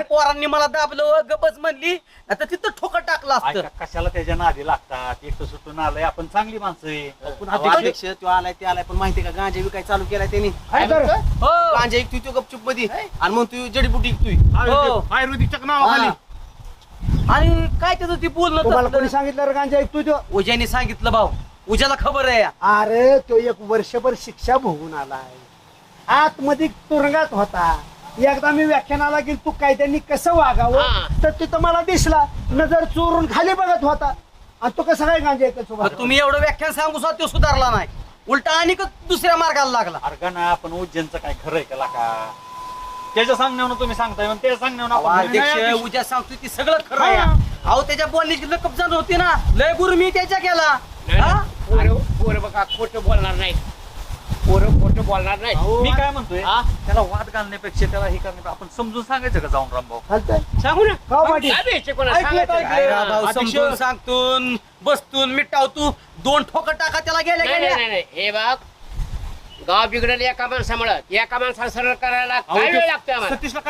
पोरांनी मला दाबलं गबच म्हणली आता तिथं ठोकर टाकलं असतं. ऐका, कशाला त्याच्या नादी लागतात? एकटं सुटून आलंय, आपण चांगली माणसं आहे. अध्यक्ष तो आलाय ते आलाय पण माहितीये का गांजा विकाय चालू केलाय त्यांनी. हो. गांजा विकतोय तो गपचूप मध्ये आणि मग तू जडीबुटी विकतोय हो. आयुर्वेदिकच्या नावाखाली. आणि काय त्याचं ती तुम्हाला बोलणं कोणी सांगितलं रे गांजा ऐकतोय तो? उज्याने सांगितलं भाऊ. उज्याला खबर आहे. अरे तो एक वर्षभर शिक्षा भोगून आलाय, आतमध्ये तुरुंगात होता. एकदा मी व्याख्यानाला गेलो, तू कायद्यांनी कसं वागावं तर तिथं मला दिसला, नजर चोरून खाली बघत होता. आणि तो कसं काय गांजा ऐकत सोबत? तुम्ही एवढं व्याख्यान सांगू सुद्धा तो सुधारला नाही, उलटा आणि दुसऱ्या मार्गाला लागला. अरे ना, आपण उज्जैनचं काय खरं आहे का का? त्याच्या सांगण्यावर तुम्ही सांगताय आणि त्याच्या सांगण्यावर आपण अध्यक्ष उद्या सांगतोय ती सगळं खरं आहे. अहो त्याच्या बोलण्याची लकप जाण होती ना, लय गुरु मी त्याच्या केला. पोरं बघा खोटं बोलणार नाही, पोरं खोटं बोलणार नाही. मी काय म्हणतोय, त्याला वाद घालण्यापेक्षा त्याला हे करण्यापेक्षा आपण समजून सांगायचं का जाऊन रामभाऊ? चालतंय. सांगू ना का पाटील? काय द्यायचे कोणाला सांगायचं? काय राव भाऊ, समजून सांगतून बसतून मिटावतू दोन ठोकर टाका त्याला गेल्या नाही गेल्या. नाही नाही, हे बघ गाव बिघडलं एका माणसामुळं, एका माणसाला सरळ करायला काय वेळ लागतोय आम्हाला? सतीशला काय